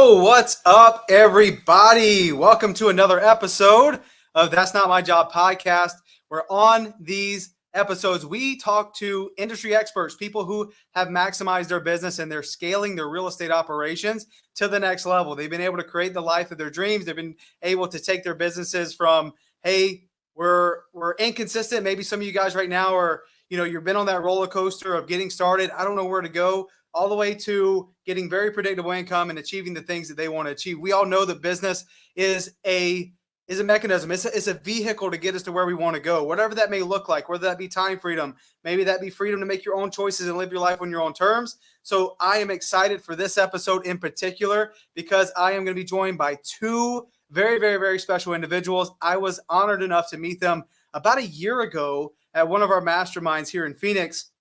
Yo, what's up, everybody? Welcome to another episode of That's Not My Job podcast, where on these episodes, we talk to industry experts, people who have maximized their business and they're scaling their real estate operations to the next level. They've been able to create the life of their dreams. They've been able to take their businesses from, hey, we're inconsistent. Maybe some of you guys right now are, you've been on that roller coaster of getting started. I don't know where to go, all the way to getting very predictable income and achieving the things that they want to achieve. We all know that business is a mechanism. It's a vehicle to get us to where we want to go, whatever that may look like, whether that be time freedom, maybe that be freedom to make your own choices and live your life on your own terms. So I am excited for this episode in particular because I am going to be joined by two very, very, very special individuals. I was honored enough to meet them about a year ago at one of our masterminds here in Phoenix.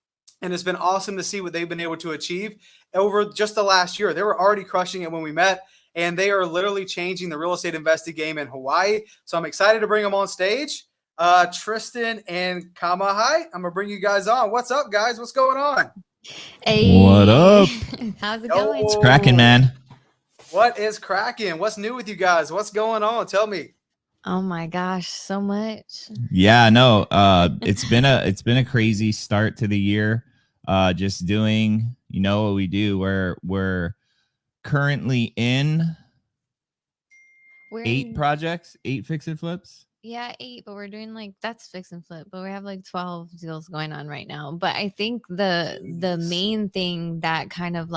And it's been awesome to see what they've been able to achieve over just the last year. They were already crushing it when we met, and they are literally changing the real estate investing game in Hawaii. So I'm excited to bring them on stage. Tristan and Kamahi, I'm going to bring you guys on. What's up, guys? What's going on? Hey. What up? How's it going? It's cracking, man. What is cracking? What's new with you guys? What's going on? Tell me. Oh my gosh, so much. Yeah, no, it's been a crazy start to the year. Just doing, what we do. We're currently in We're 8 projects, 8 fix and flips. Yeah, 8, but we're doing that's fix and flip, but we have 12 deals going on right now. But I think the main thing that kind of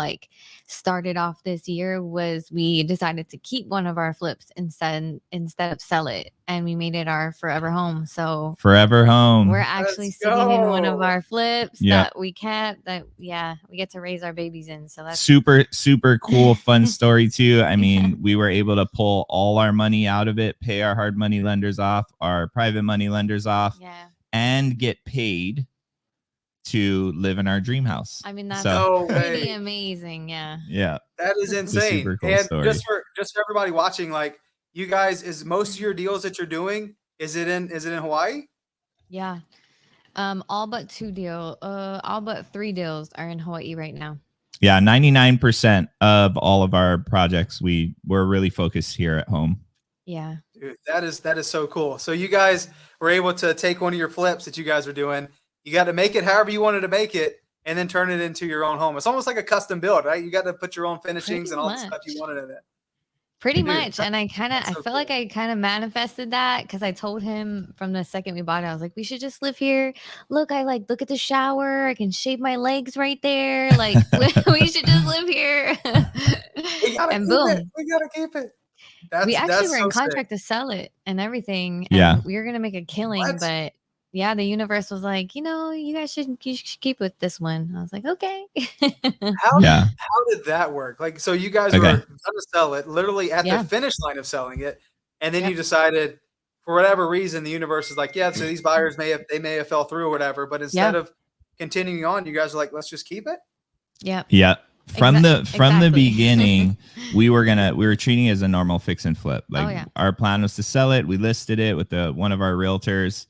started off this year was we decided to keep one of our flips instead of sell it, and we made it our forever home. So Forever home. we're actually sitting in one of our flips that we kept, we get to raise our babies in. So that's super cool, fun story too. I mean, we were able to pull all our money out of it, pay our hard money lenders off, our private money lenders off, and get paid to live in our dream house. I mean, that's No pretty way. amazing. Yeah. That is insane. super cool And story. just for everybody watching, you guys, is most of your deals that you're doing, is it in Hawaii? Yeah. All but 3 deals are in Hawaii right now. Yeah, 99% of all of our projects, we're really focused here at home. Yeah. Dude, that is so cool. So you guys were able to take one of your flips that you guys were doing. You got to make it however you wanted to make it and then turn it into your own home. It's almost like a custom build, right? You got to put your own finishings and all the stuff you wanted in it. Pretty much. And I felt like I kind of manifested that because I told him from the second we bought it, I was like, we should just live here. Look, look at the shower. I can shave my legs right there. We should just live here. And boom. We got to keep it. We actually were in contract to sell it and everything. And we were going to make a killing. But yeah, the universe was like, you guys should keep with this one. I was like, okay. How did that work? So you guys were going to sell it literally at the finish line of selling it. And then you decided, for whatever reason, the universe is like, so these buyers may have fell through or whatever. But instead of continuing on, you guys are like, let's just keep it. Yeah. Yeah. From the beginning, we were treating it as a normal fix and flip. Our plan was to sell it. We listed it with one of our realtors.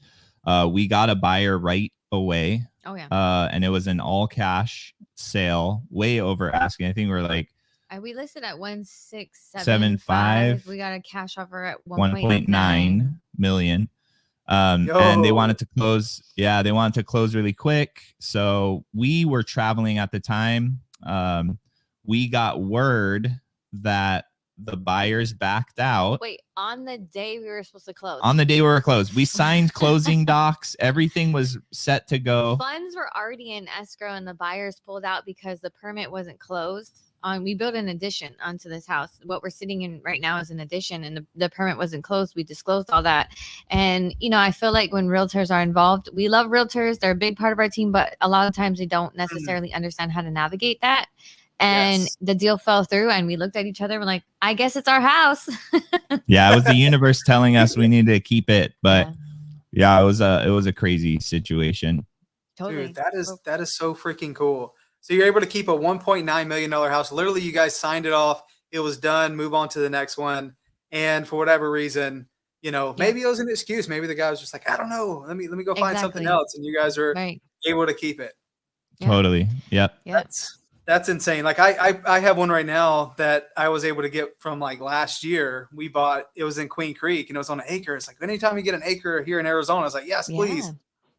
We got a buyer right away. Oh yeah. And it was an all cash sale, way over asking. I think we listed at 1,675. We got a cash offer at 1.9 million. And they wanted to close. Yeah, they wanted to close really quick. So we were traveling at the time. We got word that the buyers backed out. Wait, on the day we were supposed to close? On the day we were closed. We signed closing docs. Everything was set to go. Funds were already in escrow and the buyers pulled out because the permit wasn't closed. We built an addition onto this house. What we're sitting in right now is an addition, and the permit wasn't closed. We disclosed all that. And, I feel like when realtors are involved, we love realtors. They're a big part of our team, but a lot of times they don't necessarily understand how to navigate that. And the deal fell through, and we looked at each other. We're like, I guess it's our house. Yeah, it was the universe telling us we need to keep it. But it was a crazy situation. Totally. Dude, that is so freaking cool. So you're able to keep a $1.9 million house. Literally, you guys signed it off. It was done. Move on to the next one. And for whatever reason, maybe it was an excuse. Maybe the guy was just like, I don't know. Let me go find something else. And you guys are able to keep it. Totally. Yep. That's That's insane. Like I have one right now that I was able to get from like last year. We bought, it was in Queen Creek and it was on an acre. It's like anytime you get an acre here in Arizona, I was like, yes, please.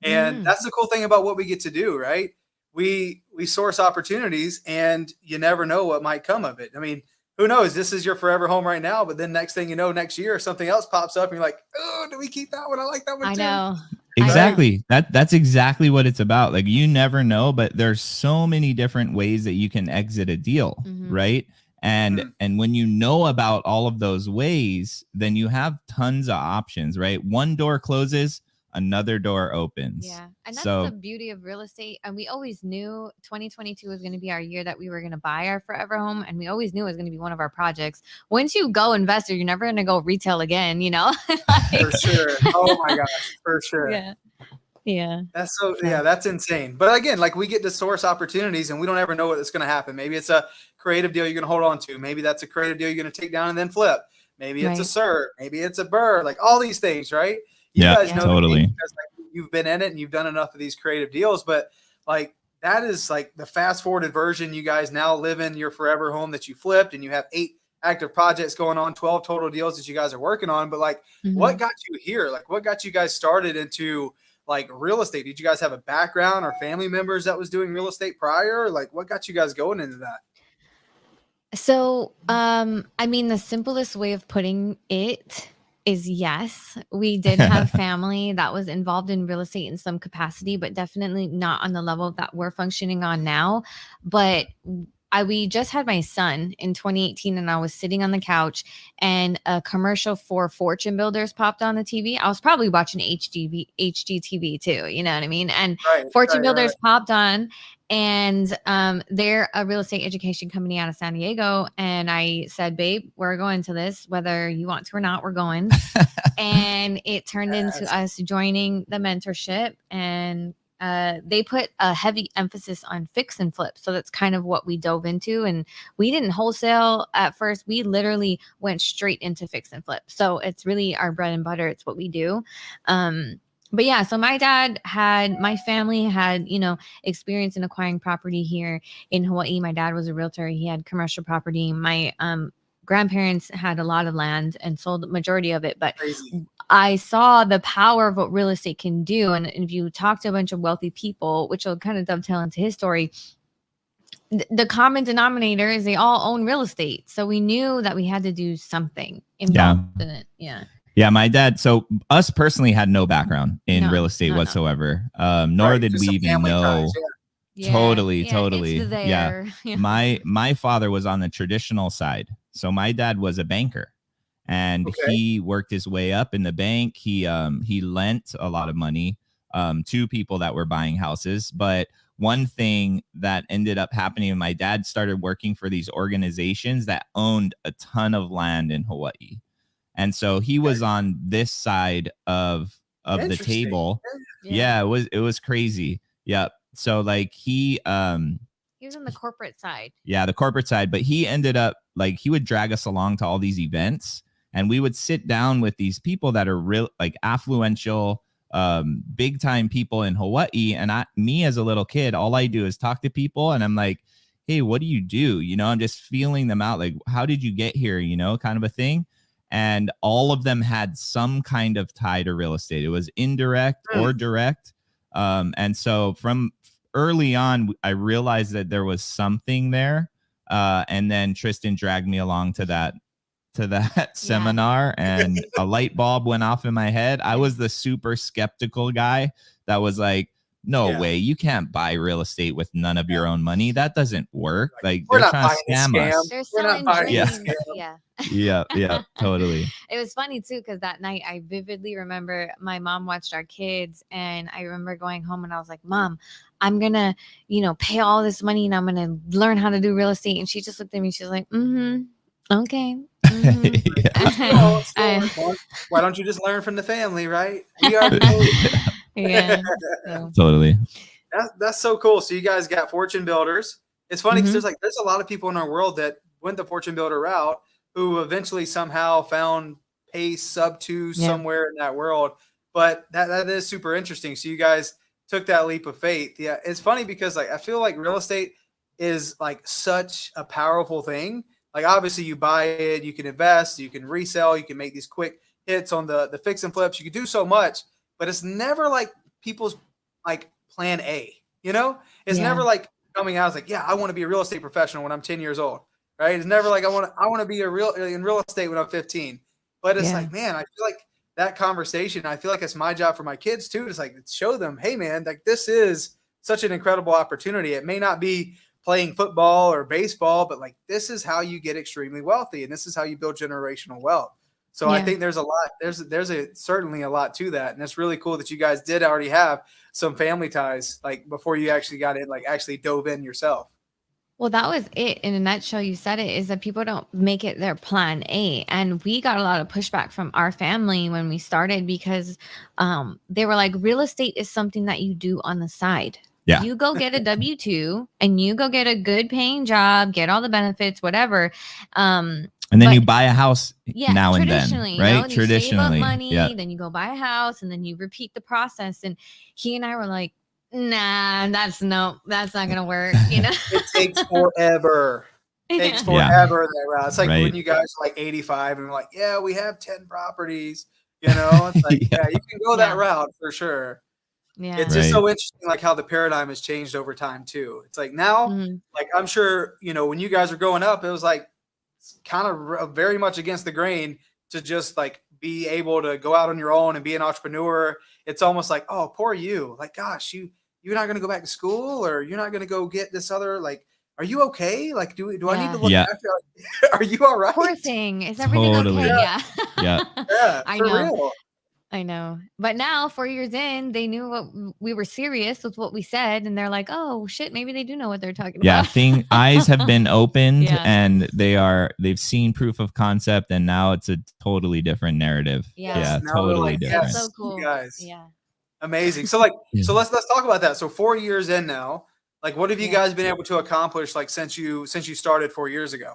And that's the cool thing about what we get to do, right? We source opportunities and you never know what might come of it. I mean, who knows? This is your forever home right now, but then next thing you know, next year something else pops up and you're like, oh, do we keep that one? I like that one too. I know. Exactly. That's exactly what it's about. Like you never know, but there's so many different ways that you can exit a deal, right? And when you know about all of those ways, then you have tons of options, right? One door closes, another door opens. Yeah. And that's the beauty of real estate. And we always knew 2022 was going to be our year that we were going to buy our forever home. And we always knew it was going to be one of our projects. Once you go investor, you're never going to go retail again, you know? For sure. Oh my gosh, for sure. Yeah. Yeah. That's that's insane. But again, like we get to source opportunities and we don't ever know what's going to happen. Maybe it's a creative deal you're going to hold on to. Maybe that's a creative deal you're going to take down and then flip. Maybe it's a SIR. Maybe it's a BRRRR. Like all these things, right? You guys know totally because like, you've been in it and you've done enough of these creative deals, but like that is like the fast forwarded version. You guys now live in your forever home that you flipped and you have 8 active projects going on, 12 total deals that you guys are working on. But like what got you here? Like what got you guys started into like real estate? Did you guys have a background or family members that was doing real estate prior? Like what got you guys going into that? So, I mean, the simplest way of putting it is yes, we did have family that was involved in real estate in some capacity, but definitely not on the level that we're functioning on now. But we just had my son in 2018 and I was sitting on the couch and a commercial for Fortune Builders popped on the TV. I was probably watching HGTV too, you know what I mean? And Fortune Builders popped on and they're a real estate education company out of San Diego. And I said, babe, we're going to this, whether you want to or not, we're going. And it turned into us joining the mentorship and they put a heavy emphasis on fix and flip. So that's kind of what we dove into. And we didn't wholesale at first. We literally went straight into fix and flip. So it's really our bread and butter. It's what we do. But yeah, so my family had, you know, experience in acquiring property here in Hawaii. My dad was a realtor. He had commercial property. My grandparents had a lot of land and sold the majority of it. But I saw the power of what real estate can do. And if you talk to a bunch of wealthy people, which will kind of dovetail into his story, the common denominator is they all own real estate. So we knew that we had to do something involved in it. Yeah. Yeah, my dad. So us personally had no background in real estate whatsoever. Nor did we even know. Totally. Yeah. My father was on the traditional side. So my dad was a banker and he worked his way up in the bank. He lent a lot of money to people that were buying houses. But one thing that ended up happening, my dad started working for these organizations that owned a ton of land in Hawaii. And so he was on this side of the table. Yeah, it was crazy. Yep. So like he was on the corporate side. Yeah, the corporate side. But he ended up like he would drag us along to all these events and we would sit down with these people that are real like affluential, big time people in Hawaii. And me as a little kid, all I do is talk to people and I'm like, hey, what do you do? You know, I'm just feeling them out. Like, how did you get here? You know, kind of a thing. And all of them had some kind of tie to real estate. It was indirect or direct. And so from early on, I realized that there was something there. And then Tristan dragged me along to that seminar and a light bulb went off in my head. I was the super skeptical guy that was like, no way, you can't buy real estate with none of your own money. That doesn't work. Like they're trying to scam us. They're selling dreams. Yeah, totally. It was funny too, because that night I vividly remember my mom watched our kids and I remember going home and I was like, Mom, I'm gonna, pay all this money and I'm gonna learn how to do real estate. And she just looked at me, she's like, okay. Why don't you just learn from the family, right? We are totally. That's so cool. So you guys got Fortune Builders. It's funny because there's a lot of people in our world that went the Fortune Builder route who eventually somehow found pace sub 2 somewhere in that world. But that is super interesting. So you guys took that leap of faith. Yeah, it's funny because I feel like real estate, is like such a powerful thing. Like obviously you buy it, you can invest, you can resell, you can make these quick hits on the fix and flips. You can do so much, but it's never like people's like plan A, you know? It's never like coming out as like, yeah, I want to be a real estate professional when I'm 10 years old. Right. It's never like I want to be in real estate when I'm 15. But it's like, man, I feel like that conversation, I feel like it's my job for my kids too. It's like show them, hey man, like this is such an incredible opportunity. It may not be playing football or baseball, but like this is how you get extremely wealthy, and this is how you build generational wealth. So I think there's a lot, certainly a lot to that. And it's really cool that you guys did already have some family ties, like before you actually got in, like actually dove in yourself. Well, that was it. In a nutshell, you said it, is that people don't make it their plan A. And we got a lot of pushback from our family when we started because they were like, real estate is something that you do on the side. Yeah. You go get a W-2 and you go get a good paying job, get all the benefits, whatever. And then you buy a house now and then, right? You know, traditionally, you save up money, then you go buy a house, and then you repeat the process. And he and I were like, nah, that's not gonna work. You know, it takes forever. It takes forever. It's like when you guys are like 85 and like, yeah, we have 10 properties. You know, it's like, you can go that route for sure. Yeah, it's just so interesting, like how the paradigm has changed over time too. It's like now, like I'm sure you know when you guys were growing up, it was like kind of very much against the grain to just like be able to go out on your own and be an entrepreneur. It's almost like, oh, poor you. Like, gosh, you're not going to go back to school, or you're not going to go get this other, like, are you okay? Like, do I need to look after? Are you all right? Poor thing. Is everything okay? Yeah. I know. Real. I know. But now 4 years in, they knew what we were serious with what we said. And they're like, oh shit, maybe they do know what they're talking about. Yeah. Eyes have been opened and they've seen proof of concept, and now it's a totally different narrative. Yeah. Totally different. That's so cool. You guys. Yeah. Amazing. So like, so let's talk about that. So 4 years in now, like what have you guys been able to accomplish like since you started 4 years ago?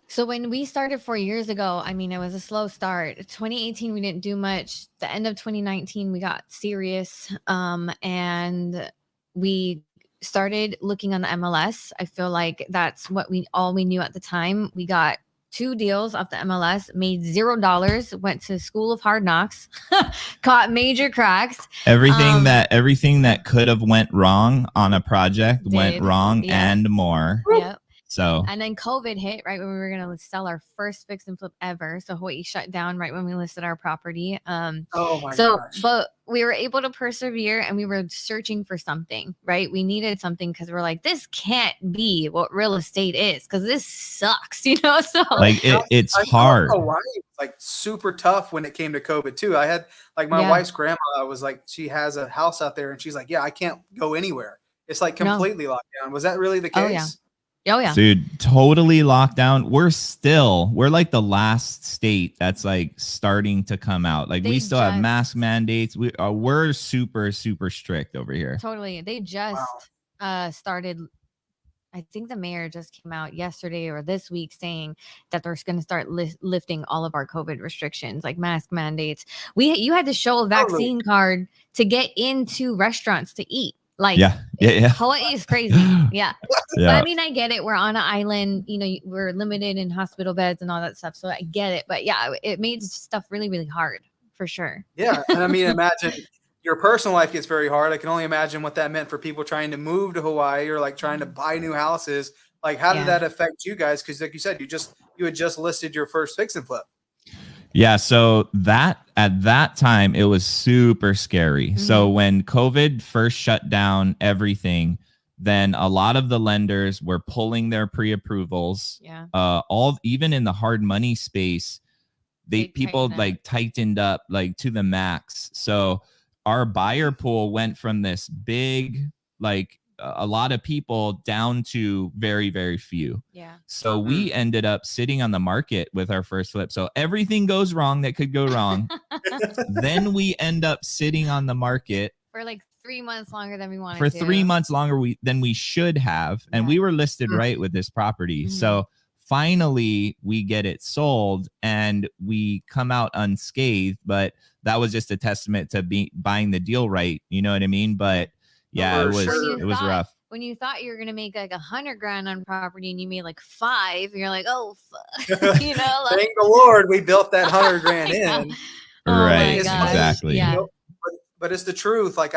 So when we started 4 years ago, I mean, it was a slow start. 2018, we didn't do much. The end of 2019, we got serious. And we started looking on the MLS. I feel like that's what all we knew at the time. We got 2 deals off the MLS, made $0, went to School of Hard Knocks, caught major cracks. Everything that could have went wrong on a project went wrong and more. Yep. So, and then COVID hit right when we were going to sell our first fix and flip ever. So Hawaii shut down right when we listed our property. Gosh. But we were able to persevere, and we were searching for something, right? We needed something because we're like, this can't be what real estate is, because this sucks, you know? So like it's hard. It's like super tough when it came to COVID too. I had like my wife's grandma was like, she has a house out there and she's like, yeah, I can't go anywhere. It's like completely locked down. Was that really the case? Oh yeah, dude, totally locked down. We're like the last state that's like starting to come out. Like we still have mask mandates. We're super, super strict over here. Totally. They just started. I think the mayor just came out yesterday or this week saying that they're going to start lifting all of our COVID restrictions, like mask mandates. You had to show a vaccine card to get into restaurants to eat. Like, Hawaii is crazy. Yeah. But I mean, I get it. We're on an island, you know, we're limited in hospital beds and all that stuff. So I get it. But yeah, it made stuff really, really hard for sure. Yeah. And I mean, imagine your personal life gets very hard. I can only imagine what that meant for people trying to move to Hawaii or like trying to buy new houses. Like, how did that affect you guys? Because like you said, you had just listed your first fix and flip. Yeah, so at that time it was super scary. Mm-hmm. So when COVID first shut down everything, then a lot of the lenders were pulling their pre-approvals. Yeah. Even in the hard money space, people like tightened up like to the max. So our buyer pool went from this big, like a lot of people down to very, very few. Yeah. So we ended up sitting on the market with our first flip. So everything goes wrong that could go wrong. Then we end up sitting on the market for like 3 months longer than we wanted to. For 3 months longer than we should have. And we were listed right with this property. Mm-hmm. So finally we get it sold and we come out unscathed, but that was just a testament to buying the deal right. You know what I mean? But yeah, it was rough. when you thought you were going to make like $100,000 on property and you made like 5, you're like, oh, fuck. You know, like, Thank the Lord we built that $100,000 Yeah. in. Right. my gosh. Exactly. Yeah. You know, but it's the truth. Like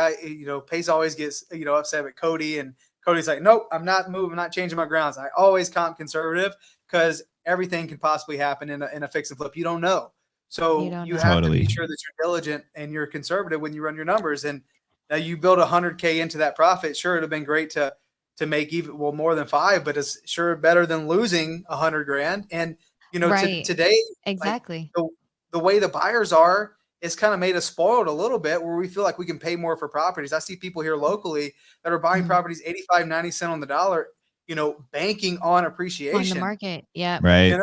Pace always gets, upset with Cody, and Cody's like, nope, I'm not moving, I'm not changing my grounds. I always comp conservative because everything can possibly happen in a fix and flip. You don't know. So you have to be sure that you're diligent and you're conservative when you run your numbers. And now you build $100K into that profit. Sure, it'd have been great to make even more than 5, but it's sure better than losing $100,000. And today, exactly, like, the way the buyers are, it's kind of made us spoiled a little bit, where we feel like we can pay more for properties. I see people here locally that are buying properties 85, 90 cents on the dollar, banking on appreciation on the market. Yeah. Right.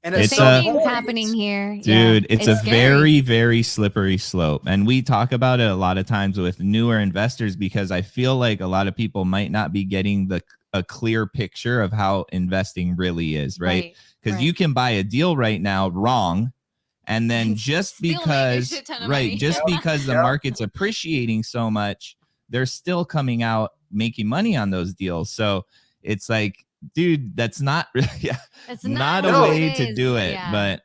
And it's same thing's happening here. Dude, yeah. it's a scary. Very, very slippery slope. And we talk about it a lot of times with newer investors, because I feel like a lot of people might not be getting a clear picture of how investing really is, right? Because you can buy a deal right now wrong, and then just because because the market's appreciating so much, they're still coming out making money on those deals. So it's like, dude, that's not really it's not a way to do it. But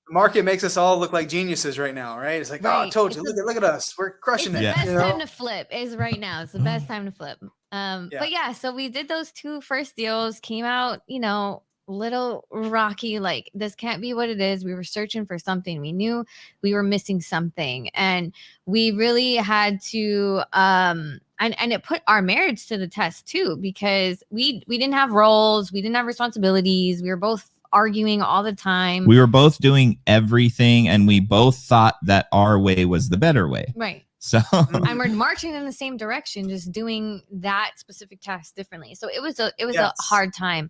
the market makes us all look like geniuses right now, right? It's like, oh, I told you, look at us, we're crushing it. The best time to flip is right now. It's the best time to flip. But yeah, so we did those 2 first deals, came out, little rocky, like this can't be what it is. We were searching for something. We knew we were missing something, and we really had to and it put our marriage to the test too, because we didn't have roles, we didn't have responsibilities, we were both arguing all the time. We were both doing everything, and we both thought that our way was the better way. Right. So and we're marching in the same direction, just doing that specific task differently. So it was a hard time.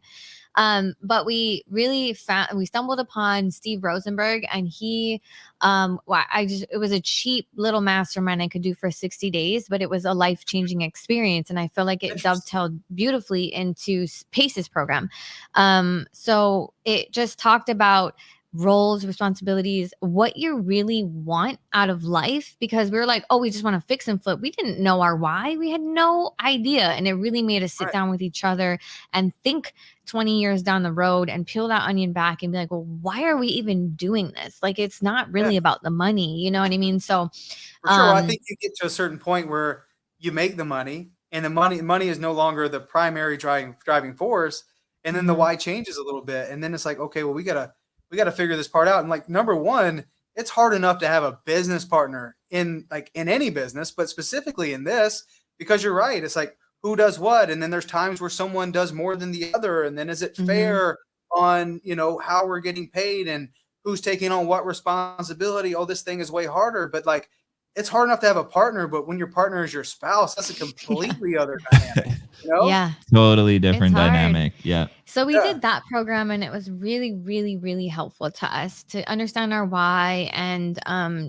But we really stumbled upon Steve Rosenberg, and he, it was a cheap little mastermind I could do for 60 days, but it was a life-changing experience. And I feel like it dovetailed beautifully into Pace's program. So it just talked about roles, responsibilities, what you really want out of life, because we were like, oh, we just want to fix and flip. We didn't know our why. We had no idea. And it really made us sit down with each other and think 20 years down the road and peel that onion back and be like, well, why are we even doing this? Like, it's not really about the money. You know what I mean? So for sure, I think you get to a certain point where you make the money, and the money is no longer the primary driving force. And then the why changes a little bit. And then it's like, okay, well, we got to figure this part out. And like, number one, it's hard enough to have a business partner in any business, but specifically in this, because you're right. It's like, who does what? And then there's times where someone does more than the other. And then is it fair on, how we're getting paid and who's taking on what responsibility? Oh, this thing is way harder. But like, it's hard enough to have a partner, but when your partner is your spouse, that's a completely other dynamic. Yeah. Totally different dynamic. Yeah. So we did that program, and it was really, really, really helpful to us to understand our why and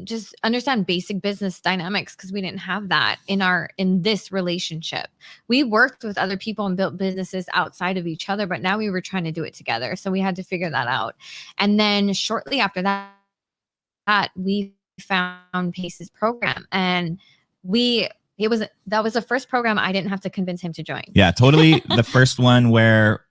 just understand basic business dynamics, because we didn't have that in this relationship. We worked with other people and built businesses outside of each other, but now we were trying to do it together. So we had to figure that out. And then shortly after that, we found Pace's program, and that was the first program I didn't have to convince him to join. Yeah, totally. The first one where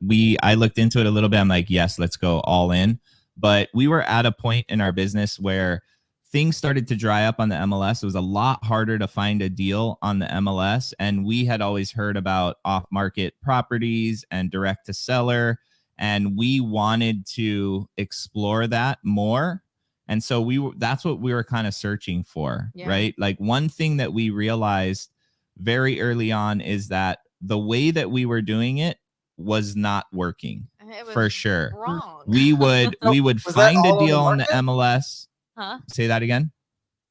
I looked into it a little bit. I'm like, yes, let's go all in. But we were at a point in our business where things started to dry up on the MLS. It was a lot harder to find a deal on the MLS. And we had always heard about off-market properties and direct to seller. And we wanted to explore that more. And so that's what we were kind of searching for, right? Like, one thing that we realized very early on is that the way that we were doing it was not working for sure. Wrong. We would find a deal on the MLS. Huh? Say that again.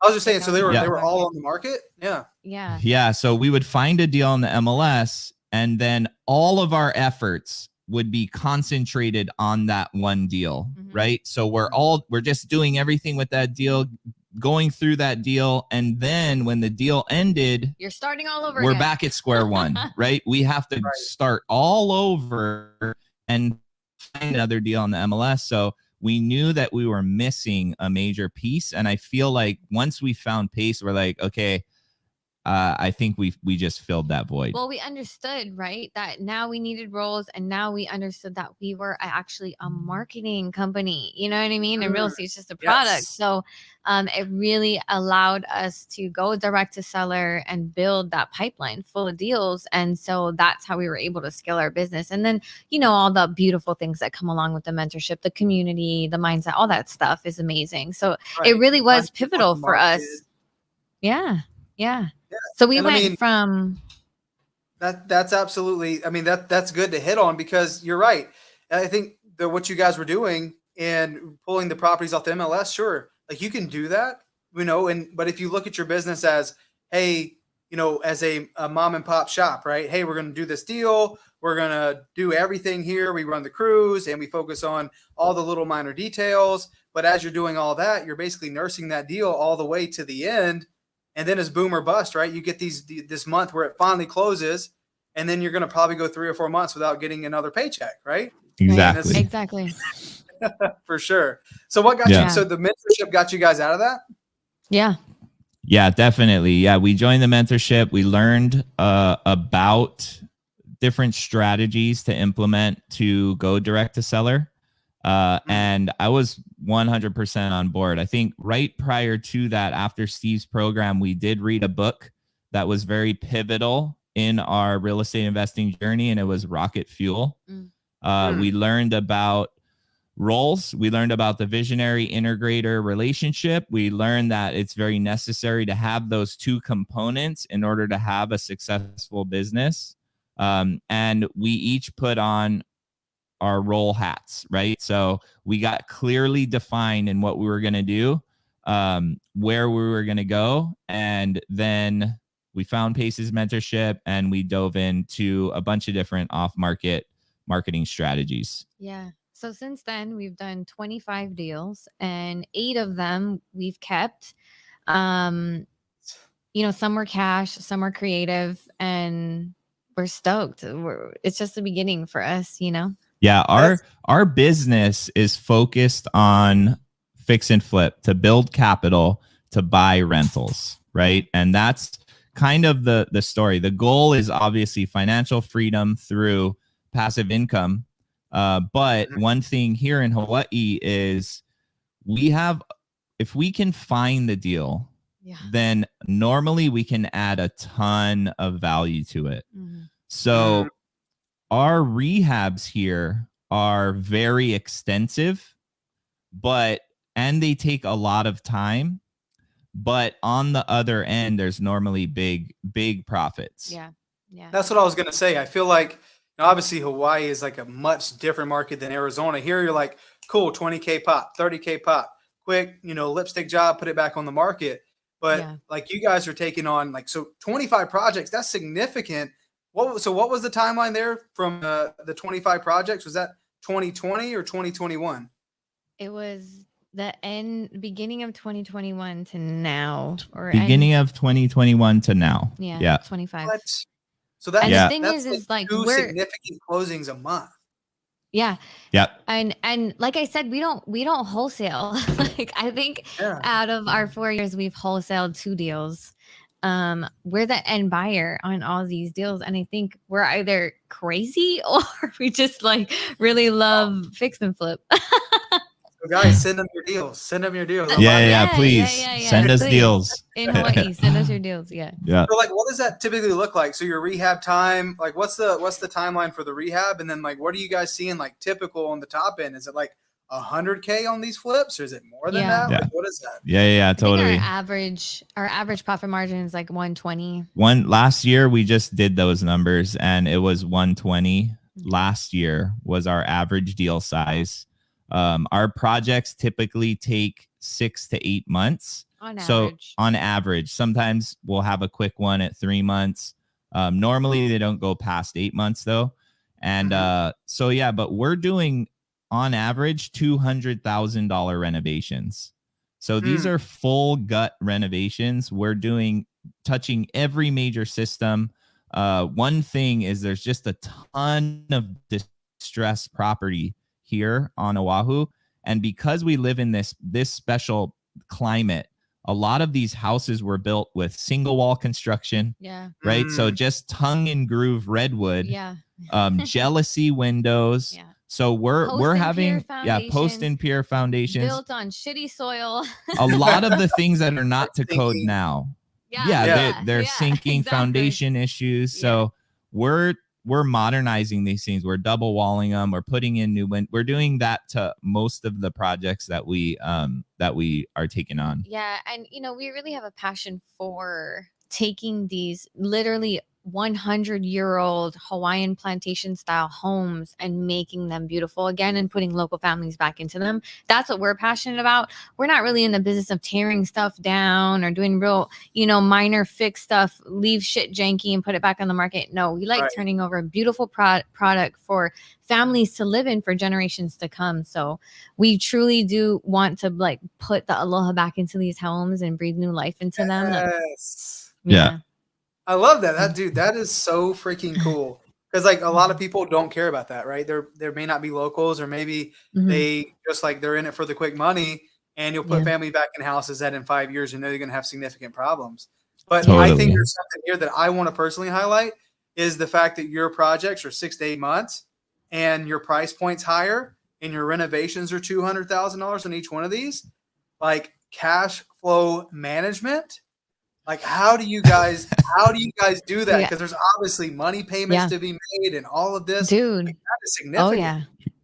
I was just saying, so they were all on the market? Yeah. Yeah. Yeah. So we would find a deal on the MLS, and then all of our efforts would be concentrated on that one deal, right? So we're just doing everything with that deal, going through that deal. And then when the deal ended, you're starting all over we're again. back at square one, right? We have to start all over and find another deal on the MLS. So we knew that we were missing a major piece. And I feel like once we found Pace, we're like, okay, I think we just filled that void. Well, we understood, right, that now we needed roles, and now we understood that we were actually a marketing company. You know what I mean? And real estate is just a product. So it really allowed us to go direct to seller and build that pipeline full of deals. And so that's how we were able to scale our business. And then, all the beautiful things that come along with the mentorship, the community, the mindset, all that stuff is amazing. So it really was pivotal for us. Yeah. So we went from that's absolutely, that's good to hit on, because you're right. I think that what you guys were doing and pulling the properties off the MLS, sure, like you can do that, but if you look at your business as, hey, as a mom and pop shop, right? Hey, we're going to do this deal. We're going to do everything here. We run the crews and we focus on all the little minor details. But as you're doing all that, you're basically nursing that deal all the way to the end. And then it's boom or bust, right? You get this month where it finally closes, and then you're going to probably go 3 or 4 months without getting another paycheck, right? Exactly. For sure. So what got you? So the mentorship got you guys out of that? Yeah, definitely. Yeah, we joined the mentorship. We learned about different strategies to implement to go direct to seller. And I was 100% on board. I think right prior to that, after Steve's program, we did read a book that was very pivotal in our real estate investing journey, and it was Rocket Fuel. We learned about roles. We learned about the visionary integrator relationship. We learned that it's very necessary to have those two components in order to have a successful business. And we each put on our role hats, right? So we got clearly defined in what we were going to do, where we were going to go. And then we found Pace's mentorship and we dove into a bunch of different off-market marketing strategies. Yeah. So since then, we've done 25 deals, and 8 of them we've kept. Some were cash, some were creative, and we're stoked. It's just the beginning for us, Yeah, our business is focused on fix and flip, to build capital, to buy rentals, right? And that's kind of the story. The goal is obviously financial freedom through passive income. But one thing here in Hawaii is if we can find the deal, then normally we can add a ton of value to it. So our rehabs here are very extensive, and they take a lot of time. But on the other end, there's normally big profits. Yeah. That's what I was going to say. I feel like obviously Hawaii is like a much different market than Arizona. Here you're like, cool, 20K pop, 30K pop, quick, lipstick job, put it back on the market. But like you guys are taking on 25 projects. That's significant. What was the timeline there from the 25 projects? Was that 2020 or 2021? It was the beginning of 2021 to now, or beginning of 2021 to now. Yeah. 25. So that the thing is like 2 significant closings a month. Yeah. Yep. And like I said, we don't wholesale. Like I think out of our 4 years, we've wholesaled 2 deals. We're the end buyer on all these deals, and I think we're either crazy or we just like really love fix and flip. So guys, send them your deals. Yeah, please. Send us deals. In Hawaii, send us your deals. Yeah. So what does that typically look like? So your rehab time, like what's the timeline for the rehab? And then what are you guys seeing like typical on the top end? Is it like 100K on these flips, or is it more than that? Yeah. Like, what is that? Yeah, totally. Our average profit margin is like 120. Last year we just did those numbers and it was 120. Last year was our average deal size. Our projects typically take 6 to 8 months. On average, sometimes we'll have a quick one at 3 months. Normally they don't go past 8 months though. And but we're doing on average $200,000 renovations. So these are full gut renovations. We're touching every major system. One thing is there's just a ton of distressed property here on Oahu, and because we live in this special climate, a lot of these houses were built with single wall construction. Yeah. Right. So just tongue and groove redwood. Yeah. Jealousy windows. Yeah. So we're having post and pier foundations built on shitty soil. A lot of the things that are not to code now. They're sinking, exactly. Foundation issues. So we're modernizing these things. We're double walling them. We're putting in new we're doing that to most of the projects that we are taking on. Yeah, and we really have a passion for taking these literally 100-year-old Hawaiian plantation style homes and making them beautiful again and putting local families back into them. That's what we're passionate about. We're not really in the business of tearing stuff down or doing real, minor fix stuff, leave shit janky and put it back on the market. No, we like turning over a beautiful product for families to live in for generations to come. So we truly do want to put the Aloha back into these homes and breathe new life into them. Yeah. I love that. That is so freaking cool. Because a lot of people don't care about that, right? There may not be locals, or maybe they just they're in it for the quick money, and you'll put family back in houses that in 5 years you know you're going to have significant problems. But I think there's something here that I want to personally highlight is the fact that your projects are 6 to 8 months, and your price point's higher, and your renovations are $200,000 on each one of these. Cash flow management. How do you guys do that? Because there's obviously money payments to be made and all of this. Dude. That is significant. Oh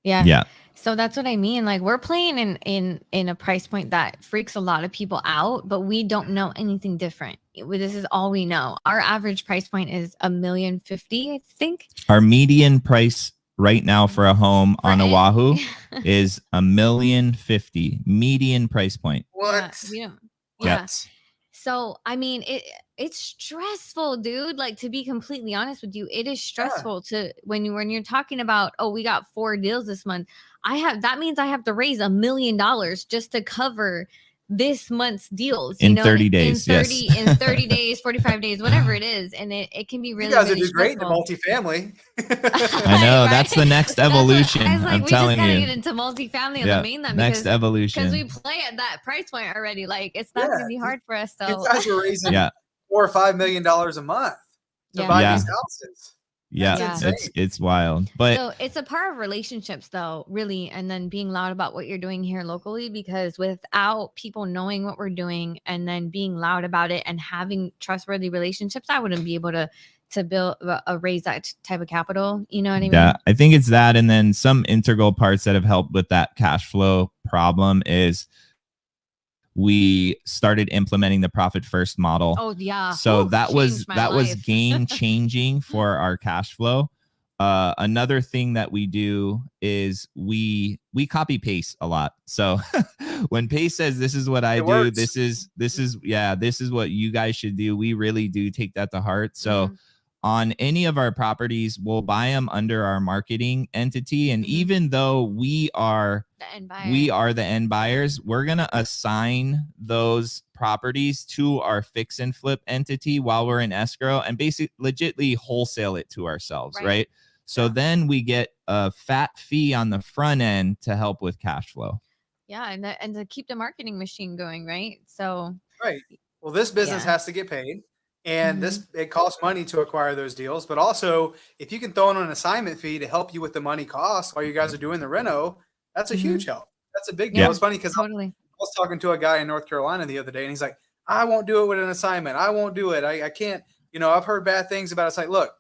yeah. So that's what I mean. We're playing in a price point that freaks a lot of people out, but we don't know anything different. This is all we know. Our average price point is $1,050,000, I think. Our median price right now for a home on Oahu is $1,050,000 median price point. What? Yeah. So, I mean, it's stressful, dude. To be completely honest with you, it is stressful to when you're talking about, we got 4 deals this month. That means I have to raise $1 million just to cover this month's deals in 30 days. In 30 days, 45 days, whatever it is. And it can be really, you guys really are doing great in stressful. multifamily. I know. That's the next evolution. I'm telling you. We just gotta get into multifamily on the mainland. Next evolution. Because we play at that price point already. It's not going to be hard for us. So you guys are raising $4 or $5 million a month to buy these houses. Yeah, it's wild. But so it's a part of relationships though, really, and then being loud about what you're doing here locally, because without people knowing what we're doing and then being loud about it and having trustworthy relationships, I wouldn't be able to build raise that type of capital. You know what I mean? Yeah, I think it's that, and then some integral parts that have helped with that cash flow problem is we started implementing the profit first model. Oh yeah. So that was game changing for our cash flow. Another thing that we do is we copy paste a lot. So when Pace says this is what I do, this is what you guys should do. We really do take that to heart. So on any of our properties, we'll buy them under our marketing entity. And even though we are the end buyers, we're going to assign those properties to our fix and flip entity while we're in escrow and basically legitly wholesale it to ourselves. Right. So then we get a fat fee on the front end to help with cash flow. Yeah. And to keep the marketing machine going. Right. So. Right. Well, this business has to get paid. And it costs money to acquire those deals. But also, if you can throw in an assignment fee to help you with the money costs while you guys are doing the reno, that's a huge help. That's a big deal. It's funny because I was talking to a guy in North Carolina the other day, and he's like, I won't do it with an assignment. I won't do it. I can't. I've heard bad things about it. It's like, look,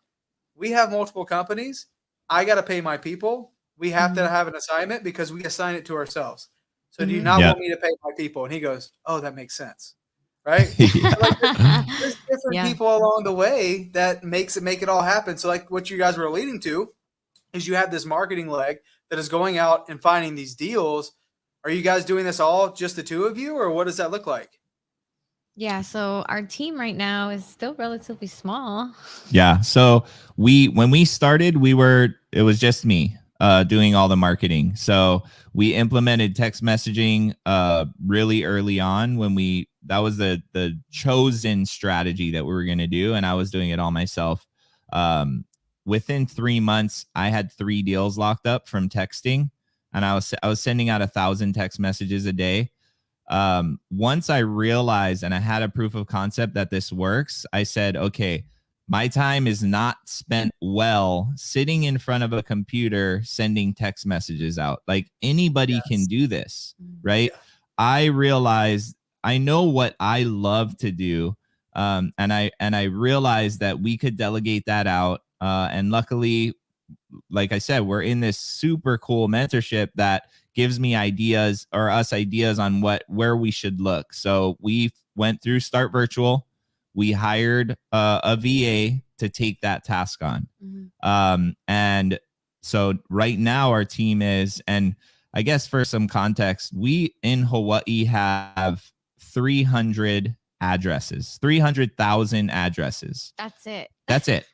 we have multiple companies. I got to pay my people. We have to have an assignment because we assign it to ourselves. So do you not want me to pay my people? And he goes, oh, that makes sense. Right? There's different people along the way that make it all happen. So what you guys were alluding to is you have this marketing leg that is going out and finding these deals. Are you guys doing this all just the two of you, or what does that look like? Yeah. So our team right now is still relatively small. Yeah. So when we started, it was just me doing all the marketing. So we implemented text messaging really early on that was the chosen strategy that we were going to do. And I was doing it all myself. Within 3 months, I had 3 deals locked up from texting, and I was sending out 1,000 text messages a day. Once I realized and I had a proof of concept that this works, I said, okay, my time is not spent well sitting in front of a computer sending text messages out. Like anybody can do this, right? Yeah. I realized I know what I love to do. And I realized that we could delegate that out. And luckily, like I said, we're in this super cool mentorship that gives me ideas or us ideas on where we should look. So we went through Start Virtual. We hired a VA to take that task on. And so right now our team is, and I guess for some context, we in Hawaii have 300 addresses, 300,000 addresses. That's it. That's it.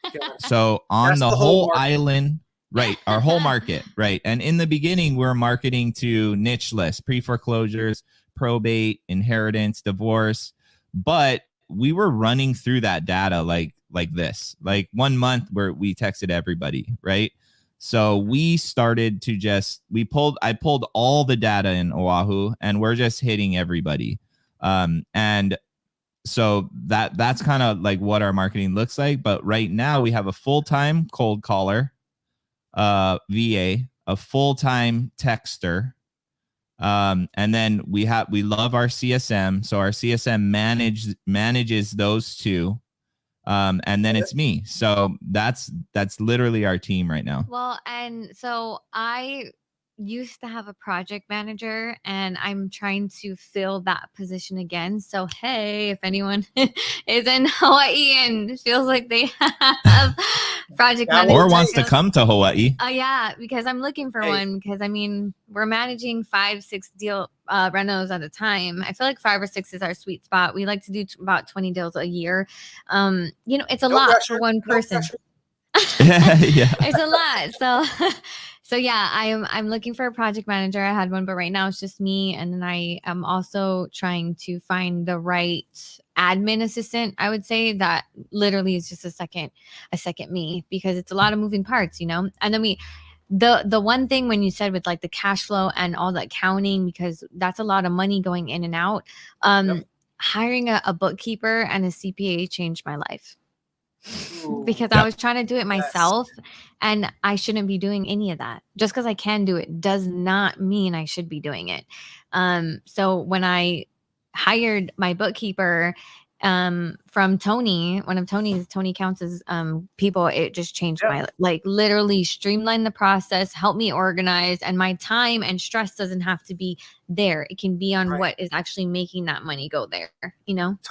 So on the whole island, right, our whole market, right. And in the beginning, we're marketing to niche lists, pre-foreclosures, probate, inheritance, divorce. But we were running through that data like this, like 1 month where we texted everybody, right? So we started to I pulled all the data in Oahu and we're just hitting everybody. And so that's kind of like what our marketing looks like. But right now we have a full-time cold caller, VA, a full-time texter. And then we love our CSM. So our CSM manages those two. And then it's me. So that's literally our team right now. Well, and so I used to have a project manager and I'm trying to fill that position again. So, hey, if anyone is in Hawaii and feels like they have project manager or wants to come to Hawaii. Yeah, because I'm looking for one, because I mean, we're managing 5-6 deal renos at a time. I feel like 5 or 6 is our sweet spot. We like to do about 20 deals a year. It's a lot for one person. Yeah. It's a lot. So yeah, I'm looking for a project manager. I had one, but right now it's just me. And then I am also trying to find the right admin assistant. I would say that literally is just a second me, because it's a lot of moving parts, And then the one thing when you said with like the cash flow and all the accounting, because that's a lot of money going in and out. Hiring a bookkeeper and a CPA changed my life. Because I was trying to do it myself, and I shouldn't be doing any of that. Just because I can do it does not mean I should be doing it. So when I hired my bookkeeper from Tony, one of Tony Counts' people, it just changed my, like, literally streamlined the process, helped me organize, and my time and stress doesn't have to be there. It can be on what is actually making that money go there,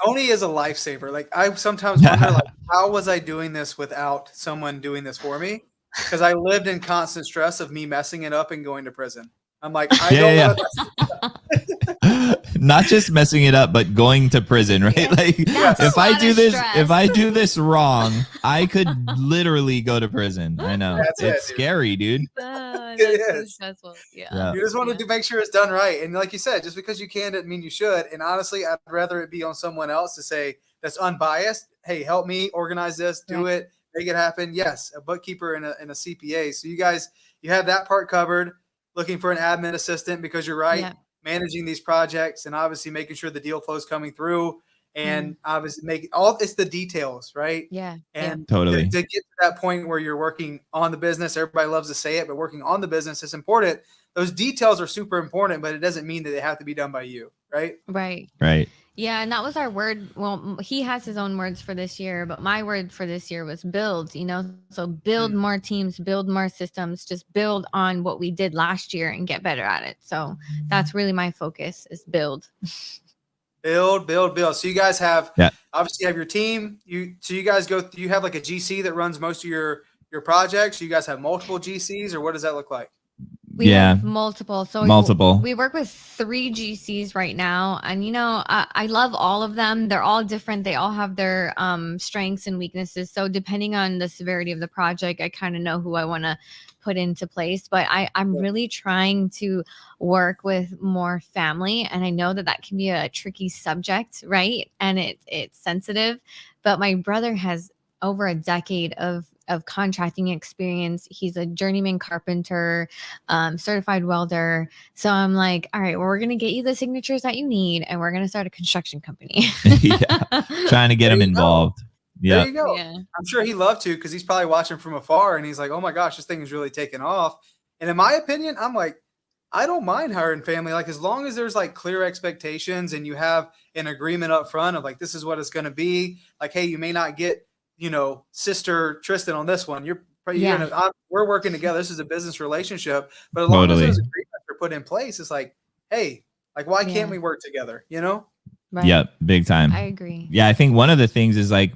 Tony is a lifesaver. Like, I sometimes wonder, like, how was I doing this without someone doing this for me? Because I lived in constant stress of me messing it up and going to prison. I'm like, I don't know. Not just messing it up, but going to prison, right? Yeah. Like, if I do this wrong, I could literally go to prison. I know. It's scary, dude. It is. So stressful. Yeah. You just want to make sure it's done right. And like you said, just because you can doesn't mean you should. And honestly, I'd rather it be on someone else to say that's unbiased. Hey, help me organize this, do it, make it happen. Yes, a bookkeeper and a CPA. So you have that part covered. Looking for an admin assistant, because you're right. Yeah. Managing these projects and obviously making sure the deal flow is coming through, and obviously it's the details, right? Yeah. And totally to get to that point where you're working on the business, everybody loves to say it, but working on the business is important. Those details are super important, but it doesn't mean that they have to be done by you, right? Right. Yeah, and that was our word. Well, he has his own words for this year, but my word for this year was build, So build more teams, build more systems, just build on what we did last year and get better at it. So that's really my focus, is build. Build. So you guys have obviously you have your team. You guys you have like a GC that runs most of your projects. You guys have multiple GCs, or what does that look like? We have multiple. So multiple. We work with 3 GCs right now. And, I love all of them. They're all different. They all have their strengths and weaknesses. So depending on the severity of the project, I kind of know who I want to put into place. But I'm really trying to work with more family. And I know that can be a tricky subject, right? And it's sensitive. But my brother has over a decade of of contracting experience. He's a journeyman carpenter, certified welder. So I'm like, all right, well, we're going to get you the signatures that you need, and we're going to start a construction company. Yeah. Trying to get him involved. Yeah. There you go. Yeah. I'm sure he'd love to, because he's probably watching from afar and he's like, oh my gosh, this thing is really taking off. And in my opinion, I'm like, I don't mind hiring family. Like, as long as there's like clear expectations and you have an agreement up front of like, this is what it's going to be. Like, hey, you may not get, sister Tristan on this one. We're working together. This is a business relationship. But as long as those agreements are put in place, it's like, hey, like, why can't we work together? Right. Yep, big time. I agree. Yeah, I think one of the things is like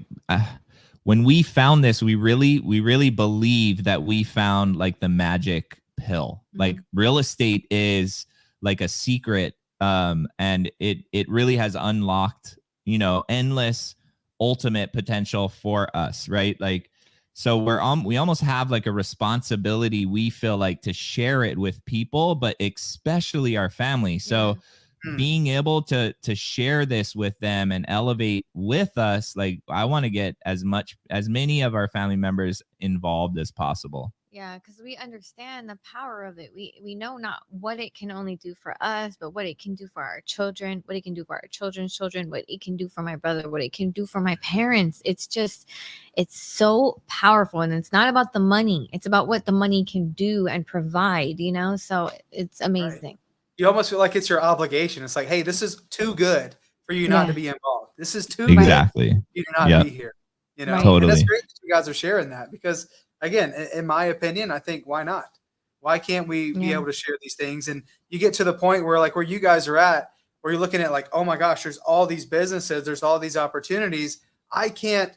when we found this, we really believe that we found like the magic pill. Mm-hmm. Like, real estate is like a secret, and it really has unlocked, endless ultimate potential for us, right? Like, so we almost have like a responsibility, we feel like, to share it with people, but especially our family. So being able to share this with them and elevate with us, like, I want to get as many of our family members involved as possible. Yeah, because we understand the power of it. We know not what it can only do for us, but what it can do for our children, what it can do for our children's children, what it can do for my brother, what it can do for my parents. It's so powerful. And it's not about the money. It's about what the money can do and provide, so it's amazing. Right. You almost feel like it's your obligation. It's like, hey, this is too good for you not to be involved. This is too good for you to not be here. Totally. And that's great that you guys are sharing that, because, again, in my opinion, I think, why not? Why can't we be able to share these things? And you get to the point where, like, where you guys are at, where you're looking at like, oh my gosh, there's all these businesses, there's all these opportunities. I can't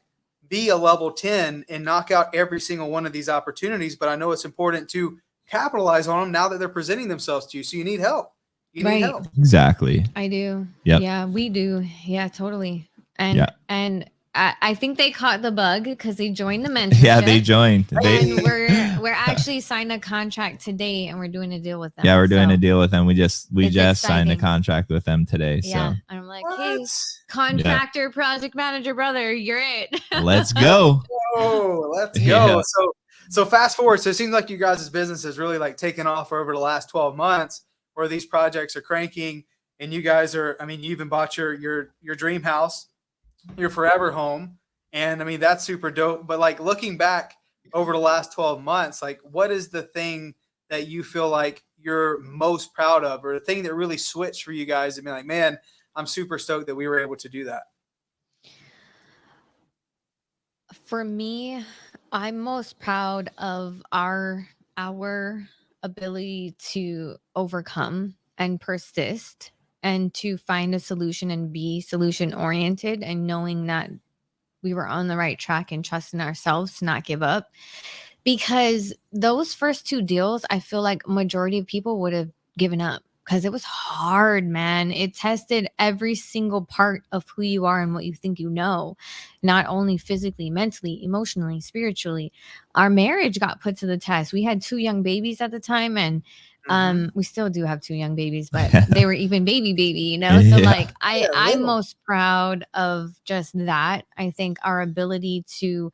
be a level 10 and knock out every single one of these opportunities, but I know it's important to capitalize on them now that they're presenting themselves to you. So you need help. You need help. Exactly. I do. Yep. Yeah, we do. Yeah, totally. And I think they caught the bug because they joined the mentorship. Yeah, they joined. And we're actually signed a contract today, and we're doing a deal with them. Yeah, we're doing a deal with them. We just exciting. Signed a contract with them today. Yeah. So. And I'm like, hey, contractor, project manager, brother, you're it. Let's go. Oh, let's go. So fast forward. So it seems like you guys' business has really like taken off over the last 12 months, where these projects are cranking, and you guys are, I mean, you even bought your dream house, your forever home. And I mean, that's super dope. But like, looking back over the last 12 months, like, what is the thing that you feel like you're most proud of, or the thing that really switched for you guys and be like, man, I'm super stoked that we were able to do that? For me, I'm most proud of our ability to overcome and persist, and to find a solution and be solution oriented, and knowing that we were on the right track and trusting ourselves to not give up. Because those first two deals, I feel like majority of people would have given up, because it was hard, man. It tested every single part of who you are and what you think you know, not only physically, mentally, emotionally, spiritually. Our marriage got put to the test. We had 2 young babies at the time, and we still do have 2 young babies, but they were even baby, So like, I'm most proud of just that. I think our ability to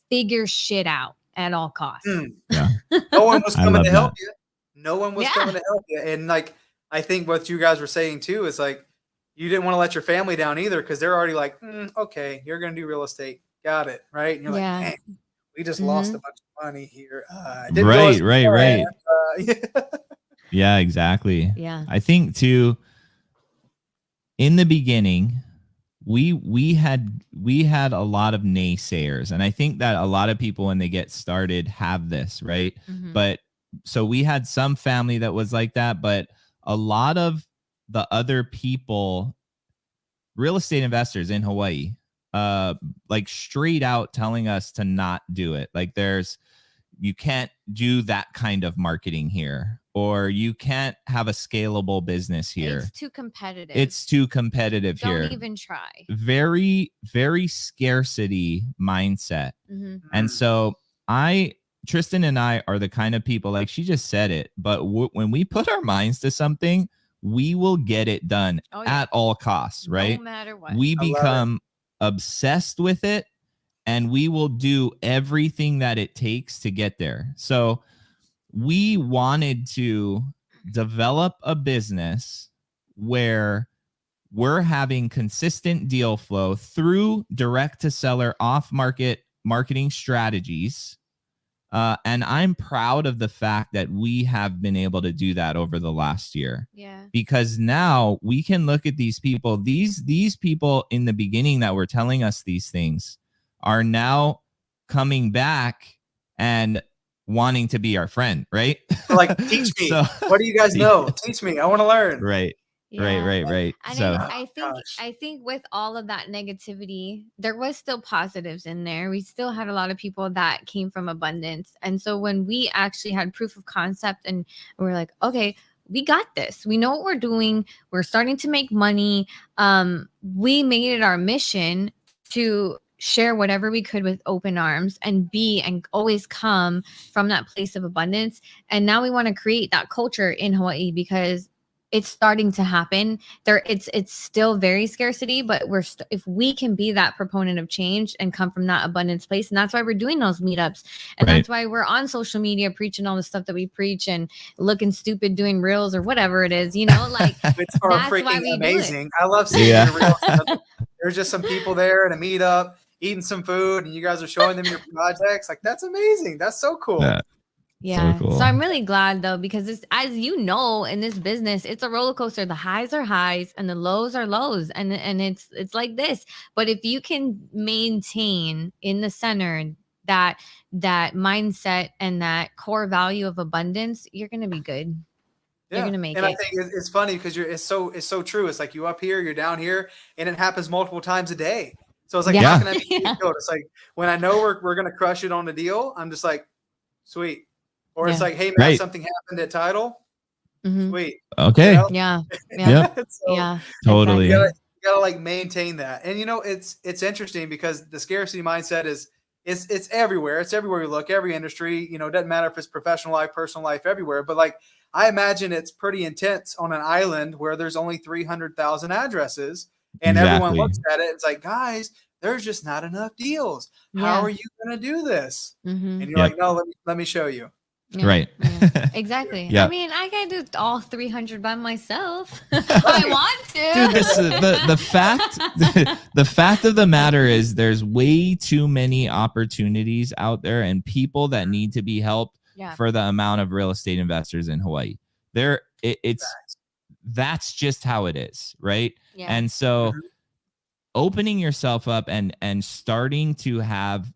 figure shit out at all costs. Yeah. No one was coming to help you. No one was coming to help you. And like, I think what you guys were saying too is like, you didn't want to let your family down either, because they're already like, okay, you're going to do real estate. Got it. Right. And you're like, dang, we just lost a bunch of money here. Right. Yeah, exactly. Yeah. I think too, in the beginning, we had a lot of naysayers, and I think that a lot of people, when they get started, have this, right? But so we had some family that was like that, but a lot of the other people, real estate investors in Hawaii, like straight out telling us to not do it. Like, you can't do that kind of marketing here, or you can't have a scalable business here. It's too competitive. Here. Don't even try. Very, very scarcity mindset. And so Tristan and I are the kind of people, like she just said it, but when we put our minds to something, we will get it done at all costs, right? No matter what. We become obsessed with it, and we will do everything that it takes to get there. So we wanted to develop a business where we're having consistent deal flow through direct to seller off market marketing strategies. And I'm proud of the fact that we have been able to do that over the last year. Yeah. Because now we can look at these people, these people in the beginning that were telling us these things are now coming back and wanting to be our friend, right? Like, teach me. So, what do you guys know? Teach me. I want to learn. Right. Yeah. Right. And So I think with all of that negativity, there was still positives in there. We still had a lot of people that came from abundance. And so when we actually had proof of concept and we're like, okay, we got this. We know what we're doing. We're starting to make money. We made it our mission to share whatever we could with open arms and always come from that place of abundance. And now we want to create that culture in Hawaii because it's starting to happen. It's still very scarcity, but if we can be that proponent of change and come from that abundance place, and that's why we're doing those meetups, and that's why we're on social media preaching all the stuff that we preach and looking stupid doing reels or whatever it is, like it's freaking amazing. I love seeing your reels. There's just some people there at a meetup eating some food, and you guys are showing them your projects. Like, that's amazing. That's so cool. Yeah. So cool. So I'm really glad though, because as you know, in this business, it's a roller coaster. The highs are highs and the lows are lows. And it's like this. But if you can maintain in the center that mindset and that core value of abundance, you're going to be good. Yeah. You're going to make and it. I think it's funny because it's so true. It's like you up here, you're down here, and it happens multiple times a day. So it's like, how can I be fulfilled? It's like when I know we're going to crush it on the deal, I'm just like, sweet. Or it's like, hey, man, something happened at Title. Sweet. Okay. Yeah. Totally. You gotta like maintain that. And it's interesting because the scarcity mindset it's everywhere. It's everywhere you look, every industry, it doesn't matter if it's professional life, personal life, everywhere. But like, I imagine it's pretty intense on an island where there's only 300,000 addresses and everyone looks at it. It's like, guys, there's just not enough deals. How are you going to do this? And you're like, no, let me show you. Yeah, right. Yeah. Exactly. I mean, I can do all 300 by myself if I want to. Dude, the fact of the matter is there's way too many opportunities out there and people that need to be helped for the amount of real estate investors in Hawaii. That's just how it is, right? Yeah. And so opening yourself up and starting to have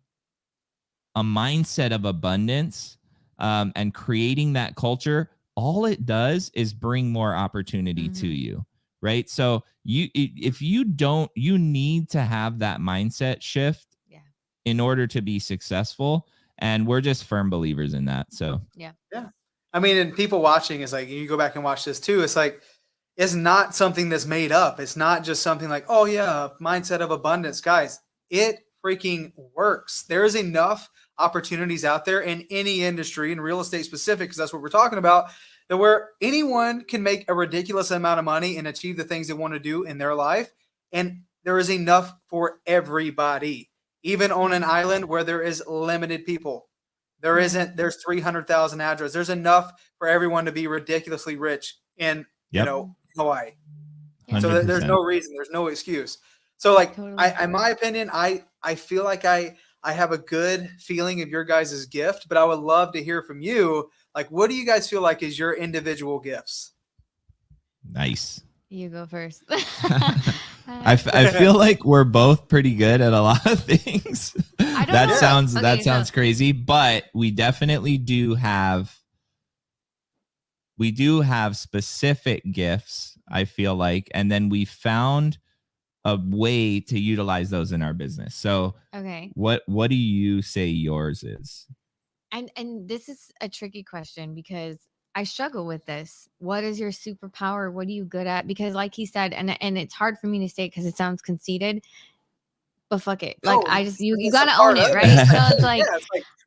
a mindset of abundance and creating that culture, all it does is bring more opportunity to you, right? So you need to have that mindset shift in order to be successful. And we're just firm believers in that. So yeah. I mean, and people watching is like, you go back and watch this too. It's like, it's not something that's made up. It's not just something like, oh yeah, mindset of abundance, guys. It freaking works. There's enough opportunities out there in any industry, in real estate specific, because that's what we're talking about, that where anyone can make a ridiculous amount of money and achieve the things they want to do in their life. And there is enough for everybody, even on an island where there is limited people. There's 300,000 addresses. There's enough for everyone to be ridiculously rich in, Hawaii. 100%. So there's no reason, there's no excuse. So like, in my opinion, I feel like I have a good feeling of your guys' gift, but I would love to hear from you. Like, what do you guys feel like is your individual gifts? Nice. You go first. I feel like we're both pretty good at a lot of things. That sounds crazy, but we definitely do have specific gifts, I feel like, and then we found a way to utilize those in our business. So what do you say yours is? And this is a tricky question because I struggle with this. What is your superpower? What are you good at? Because like he said, and it's hard for me to say because it sounds conceited, but fuck it. Like you got to own it, right? So it's like,